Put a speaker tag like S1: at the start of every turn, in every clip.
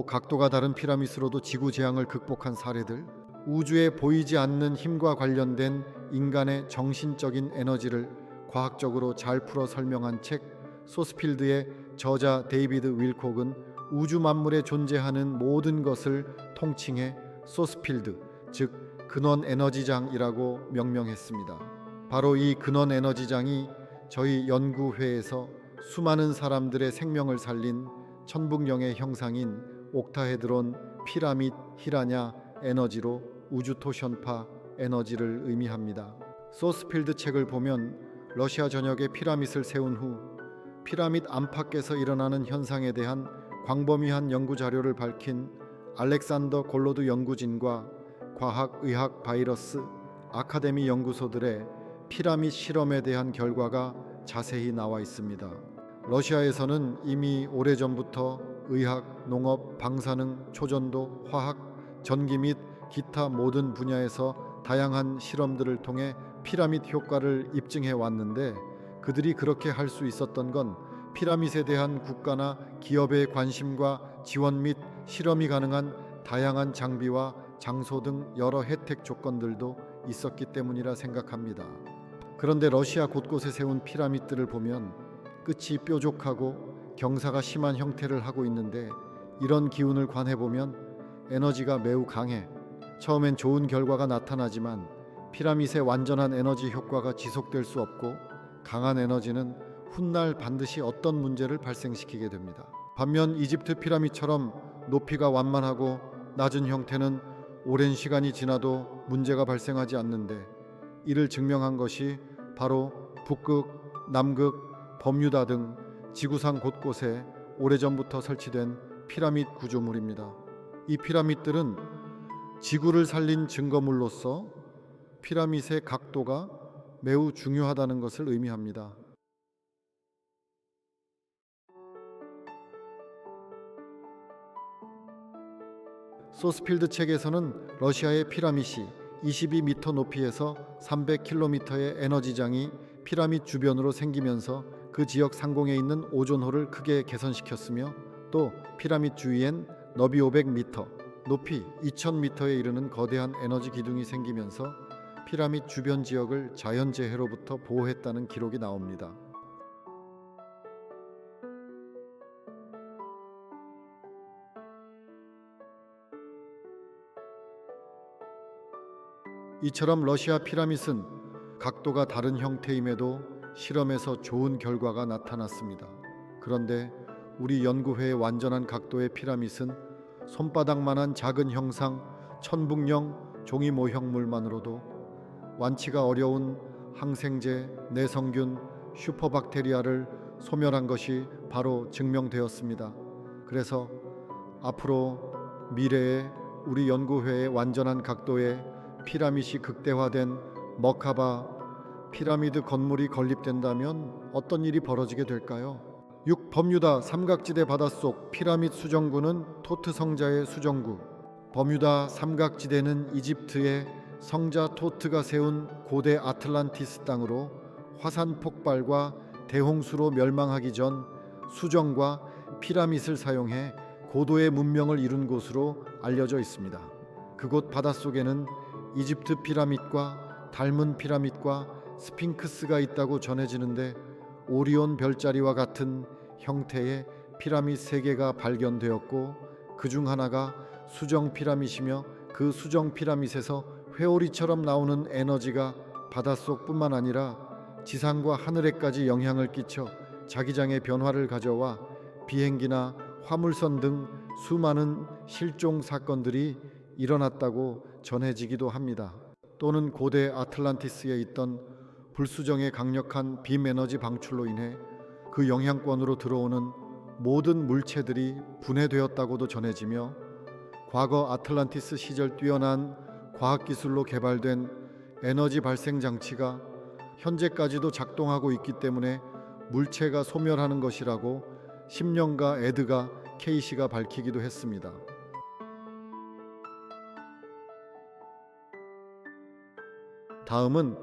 S1: 각도가 다른 피라미드로도 지구 재앙을 극복한 사례들, 우주에 보이지 않는 힘과 관련된 인간의 정신적인 에너지를 과학적으로 잘 풀어 설명한 책 소스필드의 저자 데이비드 윌콕은 우주 만물에 존재하는 모든 것을 통칭해 소스필드, 즉 근원 에너지장이라고 명명했습니다. 바로 이 근원 에너지장이 저희 연구회에서 수많은 사람들의 생명을 살린 천북령의 형상인 옥타헤드론 피라밋 히라냐 에너지로 우주 토션파 에너지를 의미합니다. 소스필드 책을 보면 러시아 전역에 피라밋을 세운 후 피라밋 안팎에서 일어나는 현상에 대한 광범위한 연구 자료를 밝힌 알렉산더 골로드 연구진과 과학, 의학, 바이러스, 아카데미 연구소들의 피라밋 실험에 대한 결과가 자세히 나와 있습니다. 러시아에서는 이미 오래전부터 의학, 농업, 방사능, 초전도, 화학, 전기 및 기타 모든 분야에서 다양한 실험들을 통해 피라밋 효과를 입증해 왔는데, 그들이 그렇게 할 수 있었던 건 피라밋에 대한 국가나 기업의 관심과 지원 및 실험이 가능한 다양한 장비와 장소 등 여러 혜택 조건들도 있었기 때문이라 생각합니다. 그런데 러시아 곳곳에 세운 피라밋들을 보면 끝이 뾰족하고 경사가 심한 형태를 하고 있는데, 이런 기운을 관해보면 에너지가 매우 강해 처음엔 좋은 결과가 나타나지만 피라밋의 완전한 에너지 효과가 지속될 수 없고, 강한 에너지는 훗날 반드시 어떤 문제를 발생시키게 됩니다. 반면 이집트 피라밋처럼 높이가 완만하고 낮은 형태는 오랜 시간이 지나도 문제가 발생하지 않는데, 이를 증명한 것이 바로 북극, 남극, 버뮤다 등 지구상 곳곳에 오래전부터 설치된 피라밋 구조물입니다. 이 피라밋들은 지구를 살린 증거물로서 피라밋의 각도가 매우 중요하다는 것을 의미합니다. 소스필드 책에서는 러시아의 피라밋이 22m 높이에서 300km의 에너지장이 피라밋 주변으로 생기면서 그 지역 상공에 있는 오존호를 크게 개선시켰으며, 또 피라밋 주위엔 너비 500m, 높이 2000m에 이르는 거대한 에너지 기둥이 생기면서 피라밋 주변 지역을 자연재해로부터 보호했다는 기록이 나옵니다. 이처럼 러시아 피라밋은 각도가 다른 형태임에도 실험에서 좋은 결과가 나타났습니다. 그런데 우리 연구회의 완전한 각도의 피라밋은 손바닥만한 작은 형상 천북령 종이 모형물만으로도 완치가 어려운 항생제, 내성균, 슈퍼박테리아를 소멸한 것이 바로 증명되었습니다. 그래서 앞으로 미래에 우리 연구회의 완전한 각도의 피라밋이 극대화된 머카바 피라미드 건물이 건립된다면 어떤 일이 벌어지게 될까요? 6. 버뮤다 삼각지대 바닷속 피라밋 수정구는 토트 성자의 수정구. 버뮤다 삼각지대는 이집트의 성자 토트가 세운 고대 아틀란티스 땅으로 화산 폭발과 대홍수로 멸망하기 전 수정과 피라밋을 사용해 고도의 문명을 이룬 곳으로 알려져 있습니다. 그곳 바닷속에는 이집트 피라밋과 닮은 피라밋과 스핑크스가 있다고 전해지는데, 오리온 별자리와 같은 형태의 피라밋 3개가 발견되었고, 그 중 하나가 수정 피라밋이며, 그 수정 피라밋에서 회오리처럼 나오는 에너지가 바닷속뿐만 아니라 지상과 하늘에까지 영향을 끼쳐 자기장의 변화를 가져와 비행기나 화물선 등 수많은 실종 사건들이 일어났다고 전해지기도 합니다. 또는 고대 아틀란티스에 있던 불수정의 강력한 빔 에너지 방출로 인해 그 영향권으로 들어오는 모든 물체들이 분해되었다고도 전해지며, 과거 아틀란티스 시절 뛰어난 과학기술로 개발된 에너지 발생 장치가 현재까지도 작동하고 있기 때문에 물체가 소멸하는 것이라고 심령가 에드가 케이시가 밝히기도 했습니다. 다음은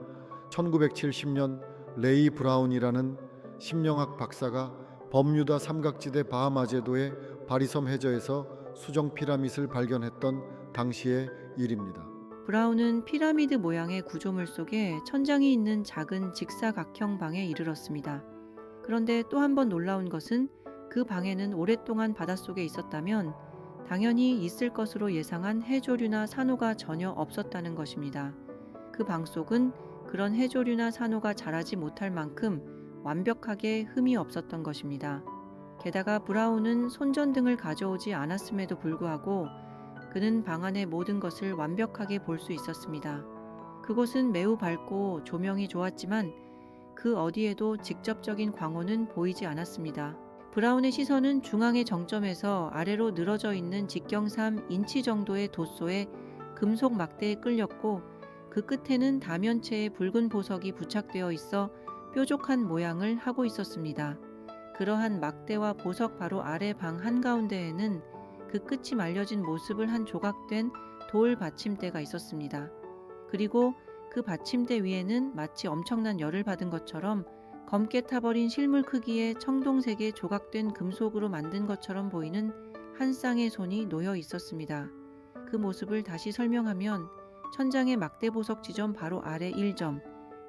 S1: 1970년 레이 브라운이라는 심령학 박사가 버뮤다 삼각지대 바하마 제도의 바리섬 해저에서 수정 피라밋을 발견했던 당시의 일입니다.
S2: 브라운은 피라미드 모양의 구조물 속에 천장이 있는 작은 직사각형 방에 이르렀습니다. 그런데 또 한 번 놀라운 것은 그 방에는 오랫동안 바닷속에 있었다면 당연히 있을 것으로 예상한 해조류나 산호가 전혀 없었다는 것입니다. 그 방 속은 그런 해조류나 산호가 자라지 못할 만큼 완벽하게 흠이 없었던 것입니다. 게다가 브라운은 손전등을 가져오지 않았음에도 불구하고 그는 방 안의 모든 것을 완벽하게 볼 수 있었습니다. 그곳은 매우 밝고 조명이 좋았지만 그 어디에도 직접적인 광호는 보이지 않았습니다. 브라운의 시선은 중앙의 정점에서 아래로 늘어져 있는 직경 3인치 정도의 돛소의 금속 막대에 끌렸고 그 끝에는 다면체의 붉은 보석이 부착되어 있어 뾰족한 모양을 하고 있었습니다. 그러한 막대와 보석 바로 아래 방 한가운데에는 그 끝이 말려진 모습을 한 조각된 돌 받침대가 있었습니다. 그리고 그 받침대 위에는 마치 엄청난 열을 받은 것처럼 검게 타버린 실물 크기의 청동색의 조각된 금속으로 만든 것처럼 보이는 한 쌍의 손이 놓여 있었습니다. 그 모습을 다시 설명하면 천장의 막대 보석 지점 바로 아래 1점,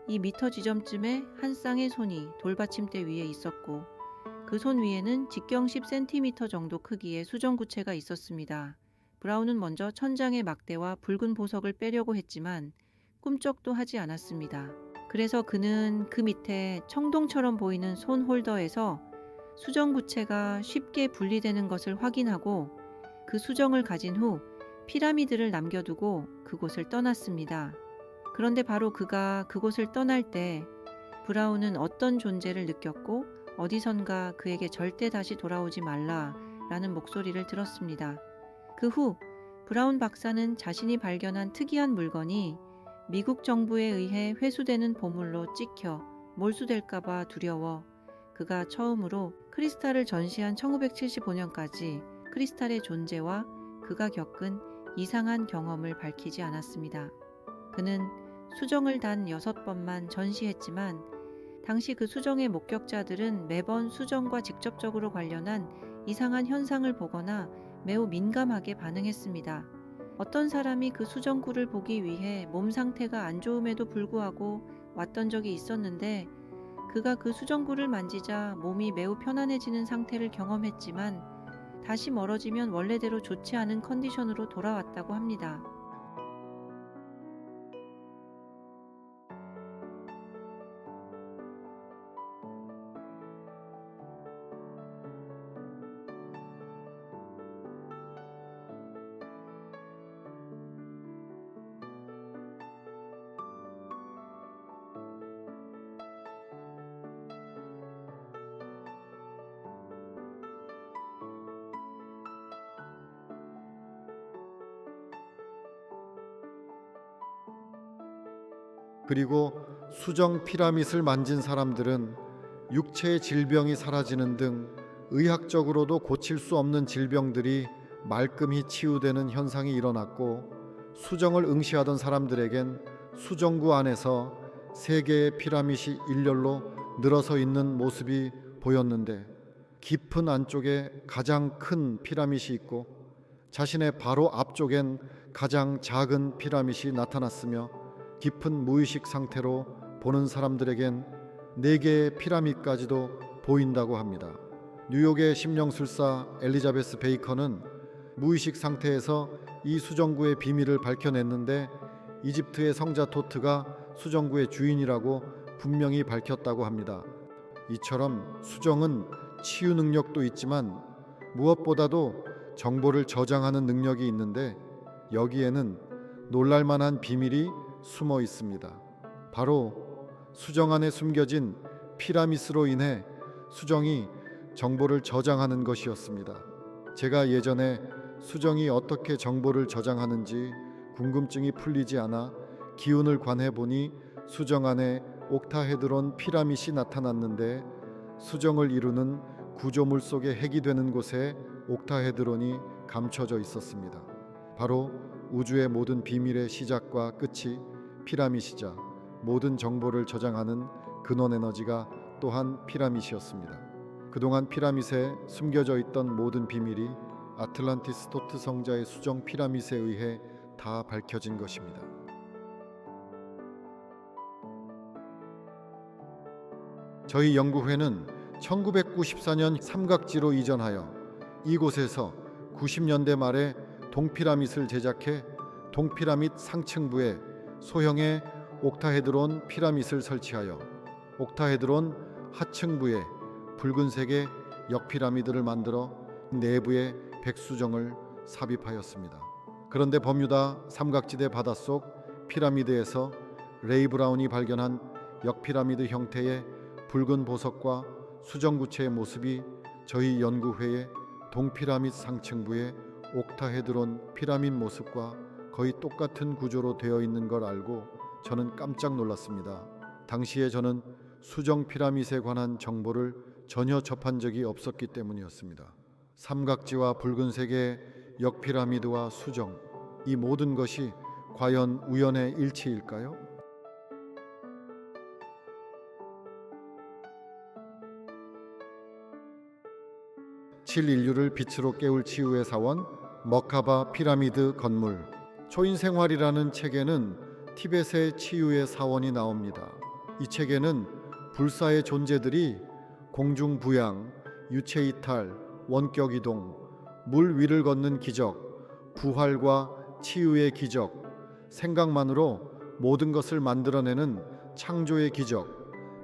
S2: 2m 지점쯤에 한 쌍의 손이 돌받침대 위에 있었고 그 손 위에는 직경 10cm 정도 크기의 수정구체가 있었습니다. 브라운은 먼저 천장의 막대와 붉은 보석을 빼려고 했지만 꿈쩍도 하지 않았습니다. 그래서 그는 그 밑에 청동처럼 보이는 손 홀더에서 수정구체가 쉽게 분리되는 것을 확인하고 그 수정을 가진 후 피라미드를 남겨두고 그곳을 떠났습니다. 그런데 바로 그가 그곳을 떠날 때 브라운은 어떤 존재를 느꼈고 어디선가 그에게 절대 다시 돌아오지 말라라는 목소리를 들었습니다. 그 후 브라운 박사는 자신이 발견한 특이한 물건이 미국 정부에 의해 회수되는 보물로 찍혀 몰수될까봐 두려워 그가 처음으로 크리스탈을 전시한 1975년까지 크리스탈의 존재와 그가 겪은 이상한 경험을 밝히지 않았습니다. 그는 수정을 단 6번만 전시했지만 당시 그 수정의 목격자들은 매번 수정과 직접적으로 관련한 이상한 현상을 보거나 매우 민감하게 반응했습니다. 어떤 사람이 그 수정구를 보기 위해 몸 상태가 안 좋음에도 불구하고 왔던 적이 있었는데 그가 그 수정구를 만지자 몸이 매우 편안해지는 상태를 경험했지만 다시 멀어지면 원래대로 좋지 않은 컨디션으로 돌아왔다고 합니다.
S1: 그리고 수정 피라밋을 만진 사람들은 육체의 질병이 사라지는 등 의학적으로도 고칠 수 없는 질병들이 말끔히 치유되는 현상이 일어났고 수정을 응시하던 사람들에겐 수정구 안에서 세 개의 피라밋이 일렬로 늘어서 있는 모습이 보였는데 깊은 안쪽에 가장 큰 피라밋이 있고 자신의 바로 앞쪽엔 가장 작은 피라밋이 나타났으며 깊은 무의식 상태로 보는 사람들에겐 네 개의 피라밋까지도 보인다고 합니다. 뉴욕의 심령술사 엘리자베스 베이커는 무의식 상태에서 이 수정구의 비밀을 밝혀냈는데 이집트의 성자 토트가 수정구의 주인이라고 분명히 밝혔다고 합니다. 이처럼 수정은 치유 능력도 있지만 무엇보다도 정보를 저장하는 능력이 있는데 여기에는 놀랄만한 비밀이 숨어 있습니다. 바로 수정 안에 숨겨진 피라미스로 인해 수정이 정보를 저장하는 것이었습니다. 제가 예전에 수정이 어떻게 정보를 저장하는지 궁금증이 풀리지 않아 기운을 관해 보니 수정 안에 옥타헤드론 피라밋이 나타났는데 수정을 이루는 구조물 속에 핵이 되는 곳에 옥타헤드론이 감춰져 있었습니다. 바로 우주의 모든 비밀의 시작과 끝이 피라밋이자 모든 정보를 저장하는 근원 에너지가 또한 피라밋이었습니다. 그동안 피라밋에 숨겨져 있던 모든 비밀이 아틀란티스 토트 성자의 수정 피라밋에 의해 다 밝혀진 것입니다. 저희 연구회는 1994년 삼각지로 이전하여 이곳에서 90년대 말에 동피라밋을 제작해 동피라밋 상층부에 소형의 옥타헤드론 피라밋을 설치하여 옥타헤드론 하층부에 붉은색의 역피라미드를 만들어 내부에 백수정을 삽입하였습니다. 그런데 버뮤다 삼각지대 바닷속 피라미드에서 레이 브라운이 발견한 역피라미드 형태의 붉은 보석과 수정구체의 모습이 저희 연구회의 동피라밋 상층부의 옥타헤드론 피라밋 모습과 거의 똑같은 구조로 되어 있는 걸 알고 저는 깜짝 놀랐습니다. 당시에 저는 수정 피라밋에 관한 정보를 전혀 접한 적이 없었기 때문이었습니다. 삼각지와 붉은색의 역피라미드와 수정, 이 모든 것이 과연 우연의 일치일까요? 칠인류를 빛으로 깨울 치유의 사원 머카바 피라미드 건물. 초인생활이라는 책에는 티벳의 치유의 사원이 나옵니다. 이 책에는 불사의 존재들이 공중부양, 유체이탈, 원격이동, 물 위를 걷는 기적, 부활과 치유의 기적, 생각만으로 모든 것을 만들어내는 창조의 기적,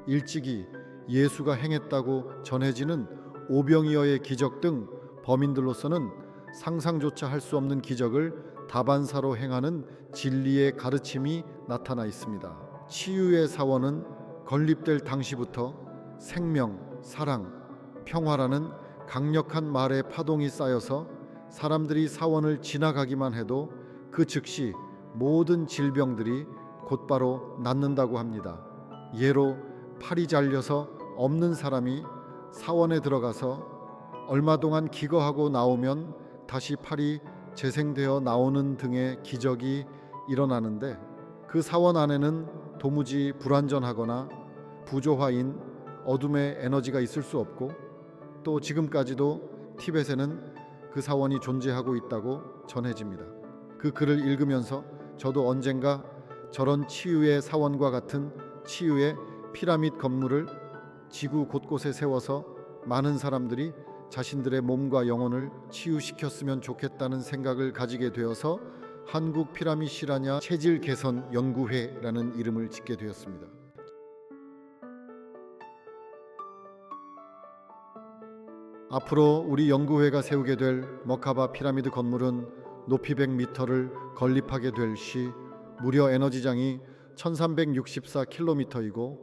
S1: 일찍이 예수가 행했다고 전해지는 오병이어의 기적 등 범인들로서는 상상조차 할 수 없는 기적을 다반사로 행하는 진리의 가르침이 나타나 있습니다. 치유의 사원은 건립될 당시부터 생명, 사랑, 평화라는 강력한 말의 파동이 쌓여서 사람들이 사원을 지나가기만 해도 그 즉시 모든 질병들이 곧바로 낫는다고 합니다. 예로 팔이 잘려서 없는 사람이 사원에 들어가서 얼마 동안 기거하고 나오면 다시 팔이 재생되어 나오는 등의 기적이 일어나는데 그 사원 안에는 도무지 불완전하거나 부조화인 어둠의 에너지가 있을 수 없고 또 지금까지도 티벳에는 그 사원이 존재하고 있다고 전해집니다. 그 글을 읽으면서 저도 언젠가 저런 치유의 사원과 같은 치유의 피라밋 건물을 지구 곳곳에 세워서 많은 사람들이 자신들의 몸과 영혼을 치유시켰으면 좋겠다는 생각을 가지게 되어서 한국 피라밋 실화냐 체질 개선 연구회라는 이름을 짓게 되었습니다. 앞으로 우리 연구회가 세우게 될 머카바 피라미드 건물은 높이 100m를 건립하게 될 시 무려 에너지장이 1364km이고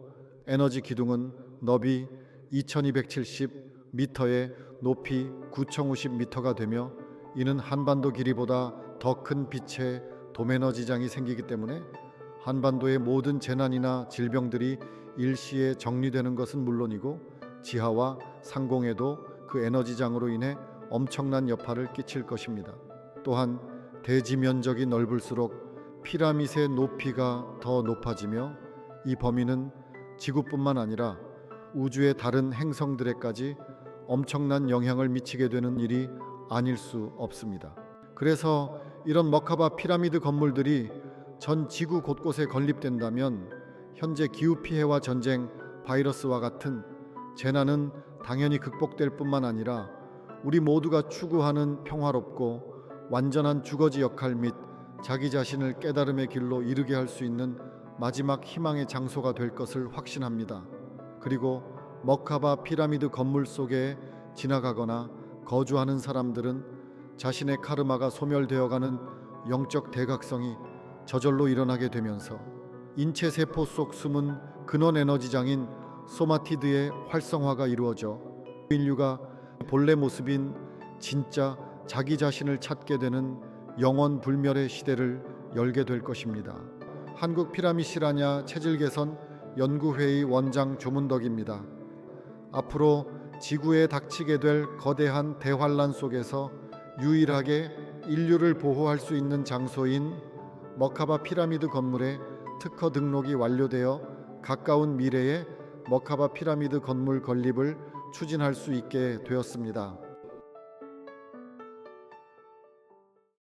S1: 에너지 기둥은 너비 2270m에 높이 9050m가 되며 이는 한반도 길이보다 더 큰 빛의 돔에너지장이 생기기 때문에 한반도의 모든 재난이나 질병들이 일시에 정리되는 것은 물론이고 지하와 상공에도 그 에너지장으로 인해 엄청난 여파를 끼칠 것입니다. 또한 대지 면적이 넓을수록 피라밋의 높이가 더 높아지며 이 범위는 지구뿐만 아니라 우주의 다른 행성들에까지 엄청난 영향을 미치게 되는 일이 아닐 수 없습니다. 그래서 이런 머카바 피라미드 건물들이 전 지구 곳곳에 건립된다면 현재 기후피해와 전쟁, 바이러스와 같은 재난은 당연히 극복될 뿐만 아니라 우리 모두가 추구하는 평화롭고 완전한 주거지 역할 및 자기 자신을 깨달음의 길로 이르게 할 수 있는 마지막 희망의 장소가 될 것을 확신합니다. 그리고 머카바 피라미드 건물 속에 지나가거나 거주하는 사람들은 자신의 카르마가 소멸되어가는 영적 대각성이 저절로 일어나게 되면서 인체 세포 속 숨은 근원 에너지장인 소마티드의 활성화가 이루어져 인류가 본래 모습인 진짜 자기 자신을 찾게 되는 영원 불멸의 시대를 열게 될 것입니다. 한국 피라밋 실화냐 체질 개선 연구회의 원장 조문덕입니다. 앞으로 지구에 닥치게 될 거대한 대환란 속에서 유일하게 인류를 보호할 수 있는 장소인 머카바 피라미드 건물에 특허 등록이 완료되어 가까운 미래에 머카바 피라미드 건물 건립을 추진할 수 있게 되었습니다.